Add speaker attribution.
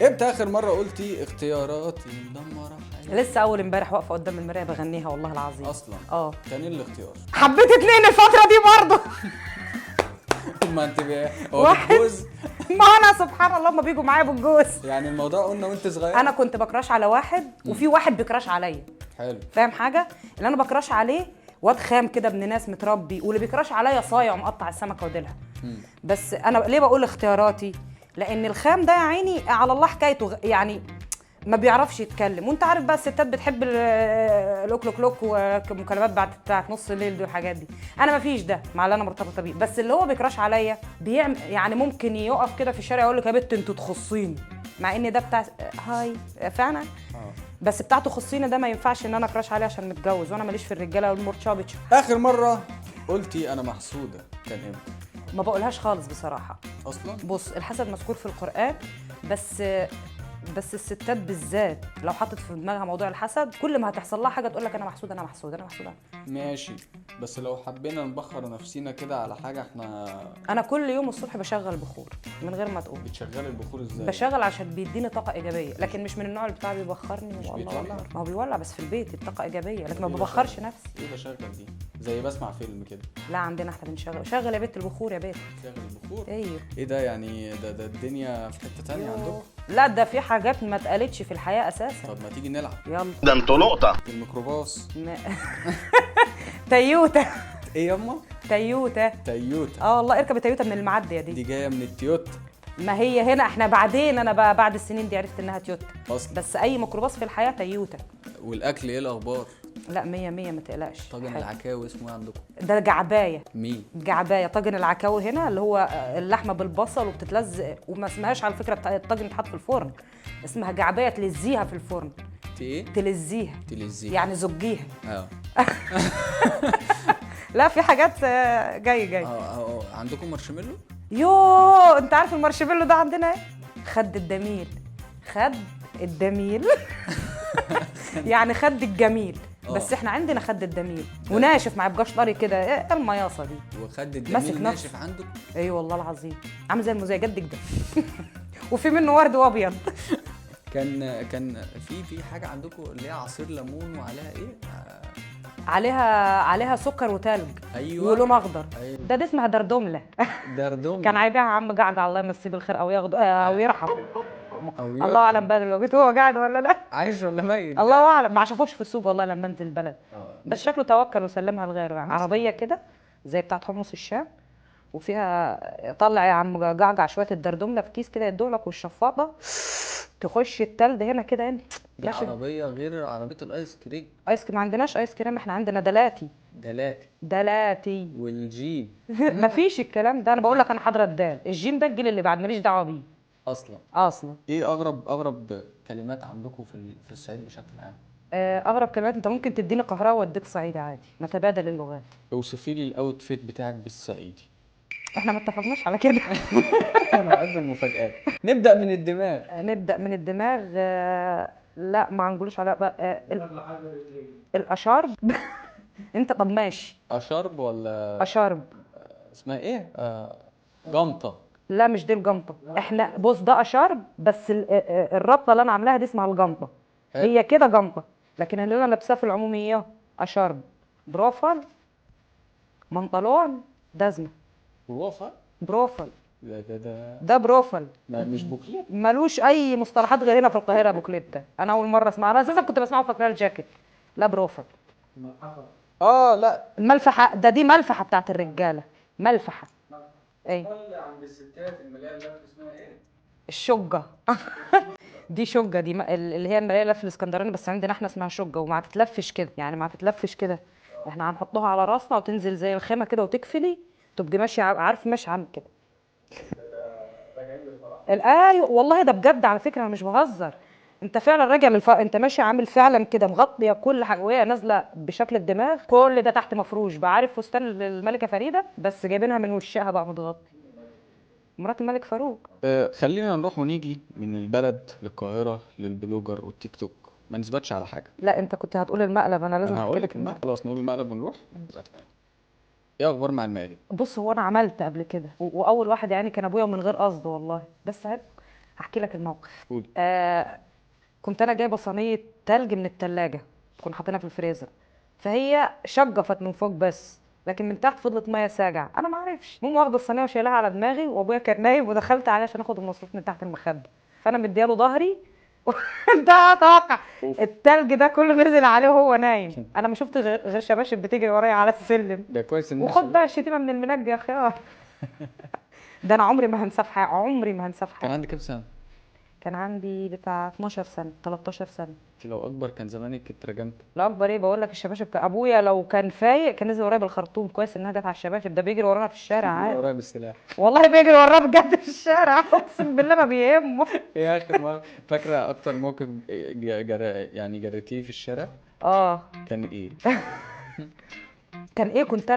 Speaker 1: امتى اخر مره قلتي اختياراتي مدمره حياتي؟
Speaker 2: لسه اول امبارح واقفه قدام المرايه بغنيها والله العظيم.
Speaker 1: اصلا كان ايه الاختيار؟
Speaker 2: حبيت اتنين الفتره دي برضه.
Speaker 1: ما انت هو
Speaker 2: واحد.
Speaker 1: بالجوز.
Speaker 2: ما انا سبحان الله ما بيجوا معايا بالجوز.
Speaker 1: يعني الموضوع قلنا وانت صغير.
Speaker 2: انا كنت بكراش على واحد وفي واحد بيكراش عليا.
Speaker 1: حلو.
Speaker 2: فاهم حاجه؟ اللي انا بكراش عليه واد خام كده ابن ناس متربي، واللي بيكراش عليا صايع ومقطع السمكه وديلها. بس انا ليه بقول اختياراتي؟ لان الخام ده يا عيني على الله حكايته، يعني ما بيعرفش يتكلم، وانت عارف بقى الستات بتحب لوك لوك لوك ومكالمات بعد بتاعت نص الليل دي والحاجات دي. انا ما فيش ده مع اللي انا مرتبطه بيه، بس اللي هو بيكراش عليا بيعمل يعني ممكن يقف كده في الشارع يقول لك يا بت انتوا تخصيني، مع ان ده بتاع هاي فعلا. بس بتاعته خصيني ده ما ينفعش ان انا كراش عليه عشان متجوز، وانا ماليش في الرجاله والمرتشابتش.
Speaker 1: اخر مره قلتي انا محسوده كان امتى؟
Speaker 2: ما بقولهاش خالص بصراحه.
Speaker 1: اصلا
Speaker 2: بص، الحسد مذكور في القرآن، بس الستات بالذات لو حطت في دماغها موضوع الحسد كل ما هتحصل لها حاجه تقول لك انا محسوده انا محسوده انا محسوده.
Speaker 1: ماشي، بس لو حبينا نبخر نفسينا كده على حاجه احنا.
Speaker 2: انا كل يوم الصبح بشغل بخور من غير ما تقول.
Speaker 1: بتشغلي البخور ازاي؟
Speaker 2: بشغل عشان بيديني طاقه ايجابيه، لكن مش من النوع اللي بتاع بيبخرني.
Speaker 1: مش
Speaker 2: والله
Speaker 1: بيتولع؟
Speaker 2: أكبر. ما هو بيولع بس في البيت الطاقه ايجابيه، لكن ما
Speaker 1: إيه
Speaker 2: ببخرش
Speaker 1: بشغل؟
Speaker 2: نفسي.
Speaker 1: ايه بشغل دي؟ زي بسمع فيلم كده.
Speaker 2: لا عندنا احنا بنشغل. شغل يا بيت البخور يا بيت.
Speaker 1: شغل البخور.
Speaker 2: ايوه.
Speaker 1: ايه ده يعني؟ ده الدنيا في حته تانية عندكم.
Speaker 2: لا ده في حاجات ما اتقالتش في الحياه اساسا.
Speaker 1: طب ما تيجي نلعب
Speaker 2: يلا.
Speaker 3: ده انتوا نقطة.
Speaker 1: الميكروباص.
Speaker 2: تيوتا.
Speaker 1: ايه ياما؟
Speaker 2: تيوتا.
Speaker 1: تويوتا.
Speaker 2: والله اركب التيوتا من المعديه دي.
Speaker 1: دي جايه من التويوتا
Speaker 2: ما هي هنا احنا بعدين، انا بقى بعد السنين دي عرفت انها تويوتا.
Speaker 1: اصلا.
Speaker 2: بس اي ميكروباص في الحياه تويوتا.
Speaker 1: والاكل ايه الاخبار؟
Speaker 2: لا 100 100 ما تقلقش.
Speaker 1: طاجن
Speaker 2: حلو.
Speaker 1: العكاوي اسمه ايه عندكم؟
Speaker 2: ده جعبايه.
Speaker 1: مين؟
Speaker 2: جعبايه. طاجن العكاوي هنا اللي هو اللحمه بالبصل وبتتلزق، وما اسمهاش على فكره الطاجن يتحط في الفرن، اسمها جعبايه تلزيها في الفرن.
Speaker 1: ايه؟
Speaker 2: تلزيها
Speaker 1: تلزيها
Speaker 2: يعني زجيها.
Speaker 1: اه.
Speaker 2: لا في حاجات جاي.
Speaker 1: عندكم مارشميلو؟
Speaker 2: انت عارف المارشميلو ده عندنا ايه؟ خد الدميل. خد الدميل. يعني خد الجميل. بس احنا عندنا خد الدميل وناشف، ما يبقاش طري كده. ايه المياصه دي؟
Speaker 1: وخد
Speaker 2: ماسك
Speaker 1: الدميل
Speaker 2: نفسه.
Speaker 1: ناشف عندكم؟
Speaker 2: اي والله العظيم عامل زي المزيجات كده. وفي منه ورد وابيض.
Speaker 1: كان في حاجه عندكم اللي هي عصير ليمون وعليها ايه؟
Speaker 2: عليها سكر وتلج.
Speaker 1: ايوه.
Speaker 2: ولون اخضر.
Speaker 1: أيوة.
Speaker 2: ده اسمها دردمله.
Speaker 1: دردوم.
Speaker 2: كان هيبيعها عم قاعد الله يمسيه بالخير او ياخده او يرحم.
Speaker 1: أو
Speaker 2: الله اعلم بقى لو جيت هو قاعد ولا لا.
Speaker 1: عايش ولا ميت؟
Speaker 2: الله اعلم، ما شافوش في السوق والله لما انزل البلد. بس شكله توكل وسلمها لغيره. يعني عربيه كده زي بتاعت حمص الشام، وفيها طلع يا عم جعجع شويه الدردمله في كيس كده يدولك، والشفاطه تخش التلج هنا كده انت.
Speaker 1: دي عربيه غير عربيه الايس كريم.
Speaker 2: ايس كريم ما عندناش ايس كريم، احنا عندنا دلاتي. دلاتي.
Speaker 1: والجيب.
Speaker 2: مفيش الكلام ده. انا بقول لك انا حاضره الدال، الجيم ده الجيل اللي بعد ماليش دعوه بيه اصلا.
Speaker 1: ايه اغرب كلمات عندكم في الصعيد بشكل عام؟
Speaker 2: اغرب كلمات انت ممكن تديني قهراوي واديك صعيدي عادي، نتبادل اللغات.
Speaker 1: اوصفي لي الاوتفيت بتاعك بالصعيدي.
Speaker 2: احنا ما اتفقناش على كده.
Speaker 1: انا بحب المفاجآت. نبدا من الدماغ.
Speaker 2: نبدا من الدماغ. لا ما نقولوش على بقى الاشارب. انت طب ماشي.
Speaker 1: اشرب ولا
Speaker 2: اشارب.
Speaker 1: اسمها ايه؟ جمطه.
Speaker 2: لا مش دي الجنطه. احنا بص ده اشارب، بس الربطه اللي انا عاملاها دي اسمها الجنطه. هي كده جنطه، لكن اللي انا لابساه في العموميه اشارب. بروفل. منطلون. دزمه. بروفل. ده بروفل.
Speaker 1: مش بوكليت.
Speaker 2: ملوش اي مصطلحات غير هنا في القاهره. بوكليت ده انا اول مره اسمعها، انا اساسا كنت بسمعه فاكراه الجاكيت. لا بروفل.
Speaker 1: لا.
Speaker 2: الملفحه ده دي ملفحه بتاعت الرجاله. ملفحه. ايه
Speaker 1: عند الستات الملايه اللي اسمها ايه؟
Speaker 2: الشجه. دي شجه، دي اللي هي الملايه لف الاسكندراني، بس عندنا احنا اسمها شجه، وما تتلفش كده، يعني ما تتلفش كده. احنا هنحطها على راسنا وتنزل زي الخيمه كده وتكفلي، تبقي ماشيه عارف ماشي عامل كده. ايوه والله ده بجد على فكره انا مش بهزر. انت فعلا راجع انت ماشي عامل فعلا كده مغطيه كل حاجه، وهي نازله بشكل الدماغ كل ده تحت مفروش. بعرف فستان الملكه فريده بس جايبينها من وشها بقى متغطي. مرات الملك فاروق.
Speaker 1: خلينا نروح ونيجي من البلد للقاهره للبلوجر والتيك توك، ما نثبتش على حاجه.
Speaker 2: لا انت كنت هتقول المقلب، انا لازم
Speaker 1: انا
Speaker 2: احكي
Speaker 1: هقول
Speaker 2: لك
Speaker 1: لك المقلب. خلاص نقول المقلب ونروح. ايه اخبار مع المقالب؟
Speaker 2: بص هو انا عملت قبل كده واول واحد يعني كان ابويا من غير قصد والله، بس هحكي لك الموقف.
Speaker 1: قول.
Speaker 2: كنت انا جايبه صينيه تلج من التلاجة، كنا حاطينها في الفريزر، فهي شجفت من فوق بس، لكن من تحت فضلت ميه ساقعه، انا ما اعرفش. المهم واخده الصينيه وشايلها على دماغي، وابويا كان نايم، ودخلت عليه عشان اخد المصروف من تحت المخده، فانا مدياله ظهري انت اتوقع التلج ده كله نزل عليه وهو نايم. انا ما شفت غير شباشب بتجري ورايا على السلم.
Speaker 1: ده كويس ان
Speaker 2: وخد بقى الشتيمه من المنجي يا خيار. ده انا عمري ما هنساه في حياتي، عمري ما هنساه في
Speaker 1: كان
Speaker 2: حياتي.
Speaker 1: عندي كام سنة؟
Speaker 2: كان عندي بتاع 12 سنه 13 سنه.
Speaker 1: انت لو اكبر كان زمانك اترجمت.
Speaker 2: لا اكبر ايه، بقول لك الشباشب ابويا لو كان فايق كان نزل ورايا بالخرطوم. كويس انها جت على الشباشب، ده بيجري ورانا في الشارع عادي.
Speaker 1: ورايا بالسلاح.
Speaker 2: والله بيجري ورانا بجد في الشارع، اقسم بالله ما بيهمه.
Speaker 1: ايه اخر مرة فاكرة اكتر موقف يعني جريتيه في الشارع؟
Speaker 2: اه
Speaker 1: كان ايه؟
Speaker 2: كان ايه، كنت انا